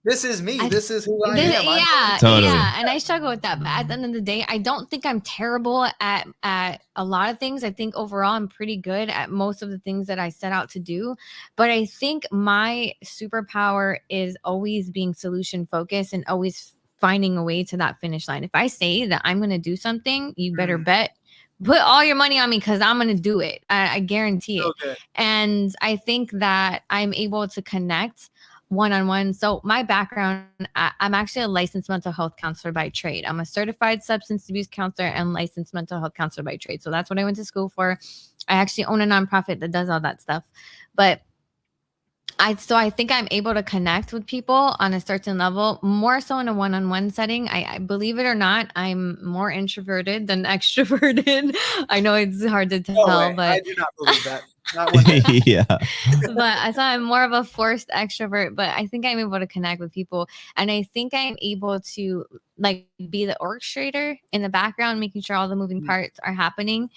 this is me. This is who I am. Yeah, Totally. yeah. And I struggle with that. But at the end of the day, I don't think I'm terrible at a lot of things. I think overall I'm pretty good at most of the things that I set out to do. But I think my superpower is always being solution focused and always finding a way to that finish line. If I say that I'm going to do something, you better bet. Put all your money on me because I'm going to do it. I guarantee it. Okay. And I think that I'm able to connect one-on-one. So my background, I'm actually a licensed mental health counselor by trade. I'm a certified substance abuse counselor and licensed mental health counselor by trade. So that's what I went to school for. I actually own a nonprofit that does all that stuff. But I think I'm able to connect with people on a certain level, more so in a one-on-one setting. I believe it or not, I'm more introverted than extroverted. I know it's hard to tell, but I do not believe that. Not one day. Yeah. But so I'm more of a forced extrovert, but I think I'm able to connect with people. And I think I'm able to like be the orchestrator in the background, making sure all the moving parts are happening.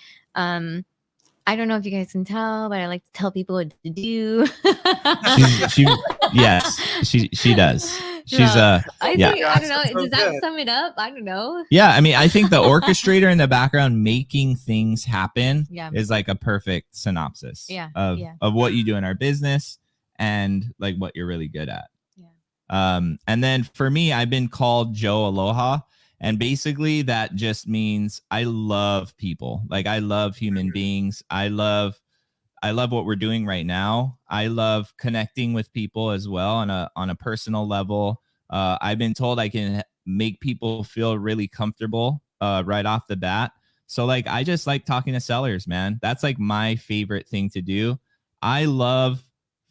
I don't know if you guys can tell, but I like to tell people what to do. Yes, she does. She's I think, yeah. I don't know. So Does that good. sum it up? I don't know. Yeah, I mean, I think the orchestrator in the background making things happen Yeah. is like a perfect synopsis Yeah, of yeah. of what you do in our business and like what you're really good at. Yeah. And then for me, I've been called Joe Aloha. And basically that just means I love people. Like I love human beings. I love what we're doing right now. I love connecting with people as well on a personal level. I've been told I can make people feel really comfortable right off the bat. So like I just like talking to sellers, man. That's like my favorite thing to do. I love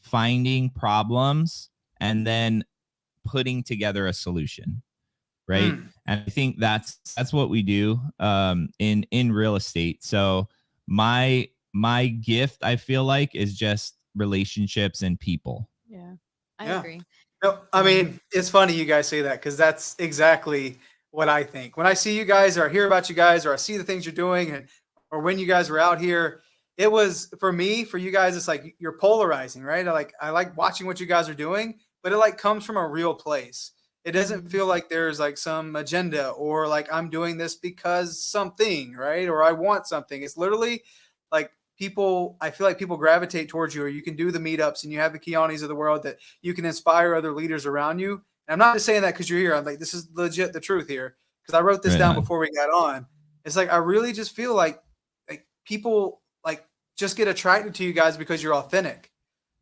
finding problems and then putting together a solution. Right. And I think that's what we do in real estate. So my gift, I feel like, is just relationships and people. Yeah. I Yeah. agree. No, I mean, it's funny you guys say that because that's exactly what I think. When I see you guys or I hear about you guys or I see the things you're doing or when you guys were out here, it was for you guys, it's like you're polarizing, right? I like watching what you guys are doing, but it like comes from a real place. It doesn't feel like there's like some agenda or like I'm doing this because something, right? Or I want something. It's literally like I feel like people gravitate towards you, or you can do the meetups and you have the Kianis of the world that you can inspire other leaders around you. And I'm not just saying that because you're here. I'm like, this is legit the truth here. Because I wrote this down before we got on. It's like, I really just feel like people like just get attracted to you guys because you're authentic.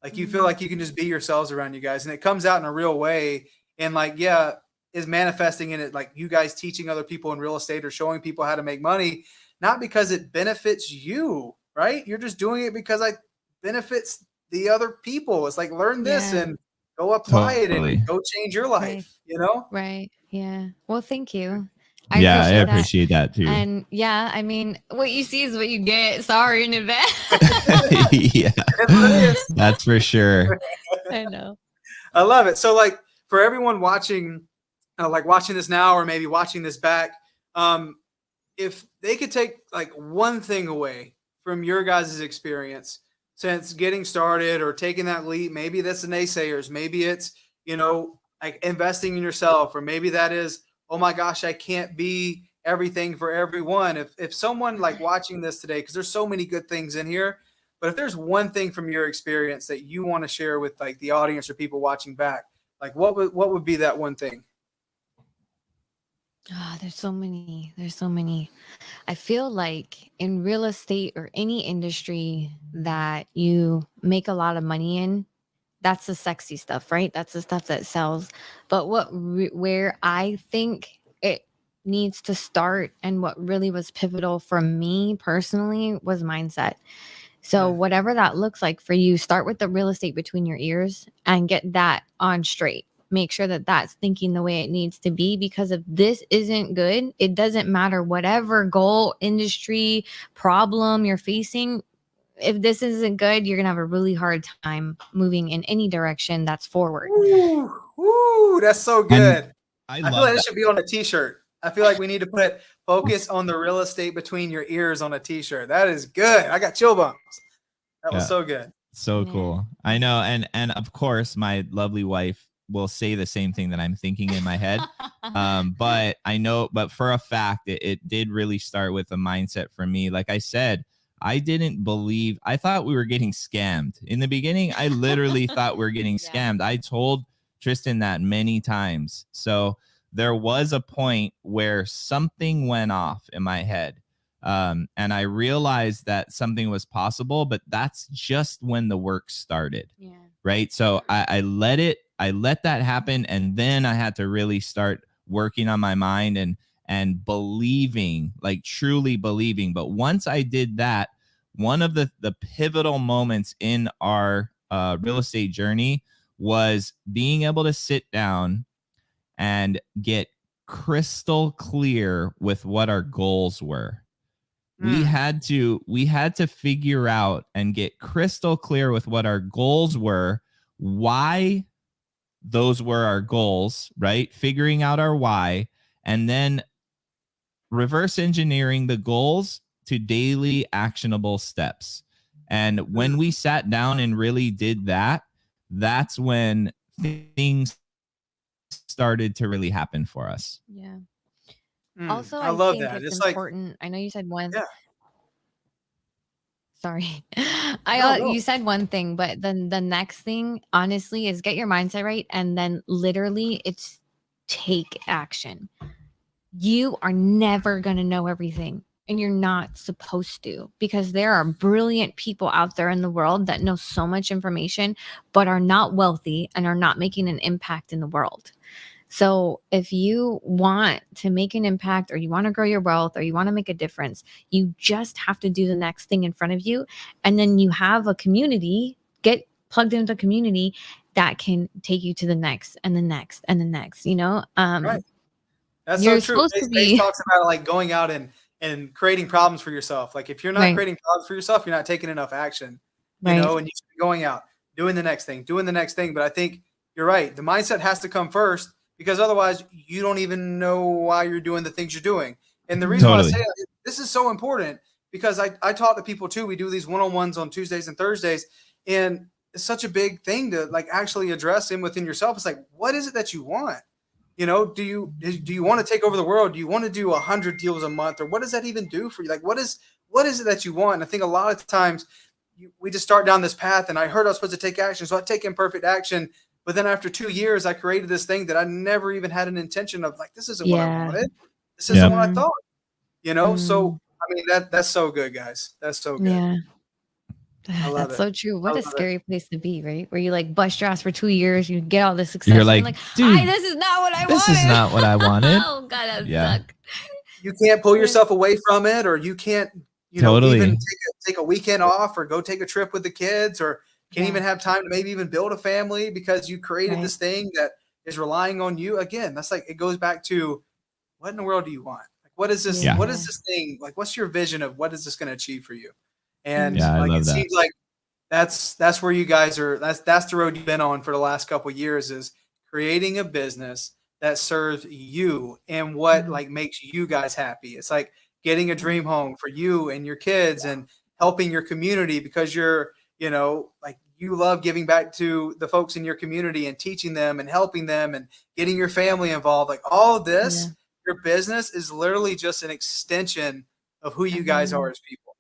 Like you feel like you can just be yourselves around you guys. And it comes out in a real way. And like, yeah, is manifesting in it. Like you guys teaching other people in real estate or showing people how to make money, not because it benefits you, right? You're just doing it because it benefits the other people. It's like, learn this and go apply it and go change your life, you know? Right. Yeah. Well, thank you. I appreciate that too. And yeah, I mean, what you see is what you get. Sorry in advance. Yeah, that's for sure. I know. I love it. So like for everyone watching, like watching this now or maybe watching this back, if they could take like one thing away from your guys' experience since getting started or taking that leap, maybe that's the naysayers, maybe it's, like investing in yourself, or maybe that is, oh my gosh, I can't be everything for everyone. If someone like watching this today, because there's so many good things in here, but if there's one thing from your experience that you want to share with like the audience or people watching back, like what would be that one thing? Oh, there's so many. I feel like in real estate or any industry that you make a lot of money in, that's the sexy stuff, right? That's the stuff that sells. But where I think it needs to start and what really was pivotal for me personally was mindset. So whatever that looks like for you, start with the real estate between your ears and get that on straight. Make sure that that's thinking the way it needs to be, because if this isn't good, it doesn't matter whatever goal, industry, problem you're facing. If this isn't good, you're going to have a really hard time moving in any direction that's forward. Ooh, that's so good. I feel like this should be on a t-shirt. I feel like we need to put focus on the real estate between your ears on a t-shirt. That is good. I got chill bumps. That was so good. So cool. I know. And of course, my lovely wife will say the same thing that I'm thinking in my head. But I know, but for a fact, it did really start with a mindset for me. Like I said, I didn't believe, I thought we were getting scammed. In the beginning, I literally thought we were getting scammed. I told Tristan that many times. So there was a point where something went off in my head. And I realized that something was possible, but that's just when the work started. Yeah. Right. So I let that happen. And then I had to really start working on my mind and believing, like truly believing. But once I did that, one of the pivotal moments in our real estate journey was being able to sit down and get crystal clear with what our goals were. We had to figure out and get crystal clear with what our goals were, why those were our goals, right? Figuring out our why, and then reverse engineering the goals to daily actionable steps. And when we sat down and really did that, that's when things started to really happen for us. Yeah. Also, I love think that. it's Like, important. I know you said one. yeah. Sorry. No. You said one thing, but then the next thing, honestly, is get your mindset right. And then literally it's take action. You are never going to know everything, and you're not supposed to, because there are brilliant people out there in the world that know so much information, but are not wealthy and are not making an impact in the world. So if you want to make an impact, or you want to grow your wealth, or you want to make a difference, you just have to do the next thing in front of you. And then you have a community, get plugged into a community that can take you to the next and the next and the next, Right. That's you're so true. supposed to Pace be talks about like going out and creating problems for yourself. Like if you're not creating problems for yourself, you're not taking enough action, and you should be going out, doing the next thing. But I think you're right. The mindset has to come first, because otherwise you don't even know why you're doing the things you're doing. And the reason why I say this is so important, because I talk to people too. We do these one-on-ones on Tuesdays and Thursdays, and it's such a big thing to like actually address in within yourself. It's like, what is it that you want? Do you want to take over the world? Do you want to do 100 deals a month, or what does that even do for you? Like, what is it that you want? And I think a lot of times we just start down this path, and I heard I was supposed to take action. So I take imperfect action. But then after 2 years, I created this thing that I never even had an intention of, like, this isn't what I wanted. This isn't what I thought, So, I mean, that's so good, guys. That's so good. Yeah. I love That's it. so true. What a scary place to be, right? Where you like bust your ass for 2 years, you get all this success. You're like, dude, this is not what I wanted. This is not what I wanted. Oh God, that suck. You can't pull yourself away from it, or you can't, even take a weekend off, or go take a trip with the kids, or can't even have time to maybe even build a family because you created this thing that is relying on you. Again, that's like, it goes back to, what in the world do you want? Like, what is this? What is this thing? Like, what's your vision of what is this going to achieve for you? And like, it seems like that's where you guys are. That's the road you've been on for the last couple of years, is creating a business that serves you and what like makes you guys happy. It's like getting a dream home for you and your kids, and helping your community, because you're, like, you love giving back to the folks in your community and teaching them and helping them and getting your family involved. Like, all of this, your business is literally just an extension of who you guys are as people.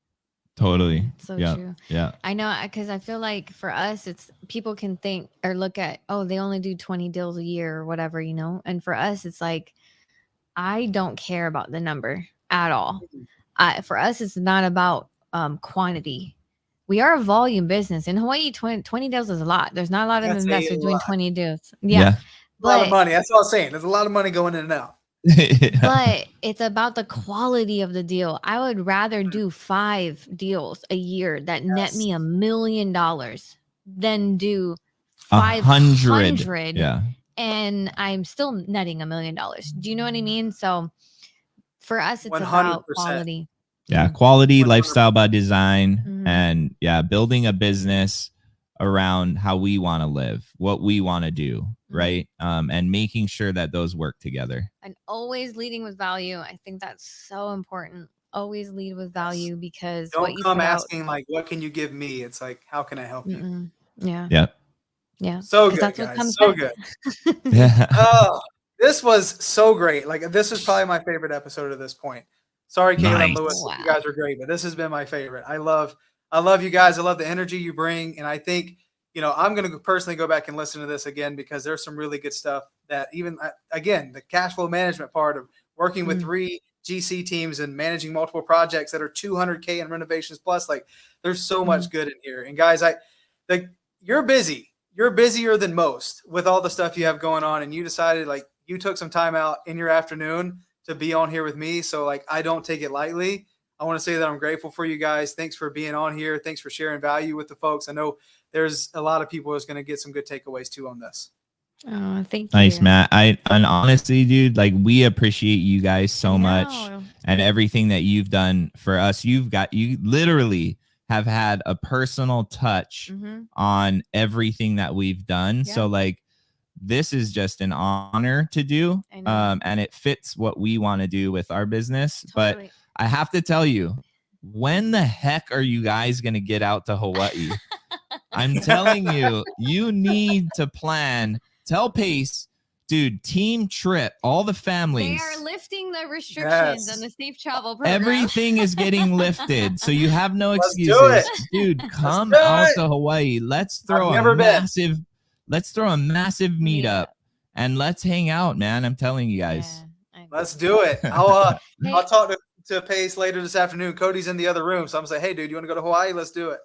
Totally. So true. Yeah. I know, because I feel like for us, it's people can think or look at, oh, they only do 20 deals a year or whatever, And for us, it's like, I don't care about the number at all. For us, it's not about quantity. We are a volume business. In Hawaii, 20 deals is a lot. There's not a lot of investors doing 20 deals. Yeah. A lot of money. That's what I was saying. There's a lot of money going in and out. But it's about the quality of the deal. I would rather do 5 deals a year that net me $1 million than do 500. Yeah. And I'm still netting $1 million. Do you know what I mean? So for us, it's 100%. about quality. Yeah. Quality, 100%. Lifestyle by design, and building a business around how we want to live, what we want to do. Right. And making sure that those work together. And always leading with value. I think that's so important. Always lead with value, because don't come asking like, what can you give me? It's like, how can I help you? Yeah. Yep. Yeah. So good, That's guys. what comes So back. good. Yeah. Oh, this was so great. Like, this is probably my favorite episode at this point. Sorry, Kayla and Nice. Lewis. Wow. You guys are great, but this has been my favorite. I love you guys. I love the energy you bring. And I think, I'm going to personally go back and listen to this again because there's some really good stuff that even, again, the cash flow management part of working with 3 GC teams and managing multiple projects that are 200K in renovations plus, like, there's so much good in here. And guys, you're busy. You're busier than most with all the stuff you have going on. And you decided, like, you took some time out in your afternoon to be on here with me. So, like, I don't take it lightly. I want to say that I'm grateful for you guys. Thanks for being on here. Thanks for sharing value with the folks. I know there's a lot of people who's going to get some good takeaways too on this. Oh, thank you. Nice, Matt. And honestly, dude, like, we appreciate you guys so much and everything that you've done for us. You literally have had a personal touch on everything that we've done. Yeah. So, like, this is just an honor to do. And it fits what we want to do with our business. Totally. But I have to tell you, when the heck are you guys going to get out to Hawaii? I'm telling you, you need to plan. Tell Pace, dude, team trip, all the families. They are lifting the restrictions on the safe travel program. Everything is getting lifted, so you have no excuses. Dude, come out to Hawaii. Let's throw a massive meetup and let's hang out, man. I'm telling you guys. Yeah, let's do it. I'll talk to Pace later this afternoon. Cody's in the other room, so I'm gonna say, hey, dude, you want to go to Hawaii? Let's do it.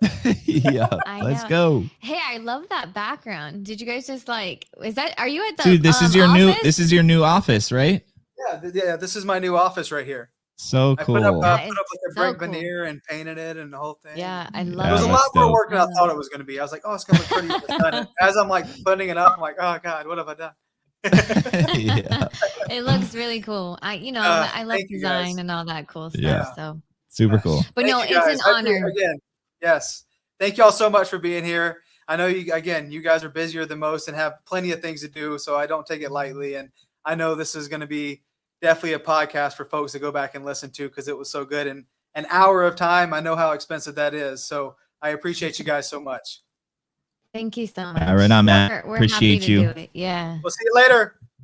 Yeah, let's go. Hey, I love that background. Did you guys just are you at the dude? This is your office? This is your new office, right? Yeah. This is my new office right here. So cool. I put up like a brick veneer and painted it and the whole thing. Yeah, I love it. It was a lot more work than I thought it was going to be. I was like, oh, it's going to look pretty. As I'm like putting it up, I'm like, oh God, what have I done? Yeah. It looks really cool. I love design and all that cool stuff. Yeah. So super cool. But it's an honor. Again, yes. Thank you all so much for being here. I know you guys are busier than most and have plenty of things to do, so I don't take it lightly. And I know this is going to be definitely a podcast for folks to go back and listen to because it was so good. And an hour of time, I know how expensive that is. So I appreciate you guys so much. Thank you so much. Right on, Matt. We're appreciate happy to you. do it. Yeah. We'll see you later.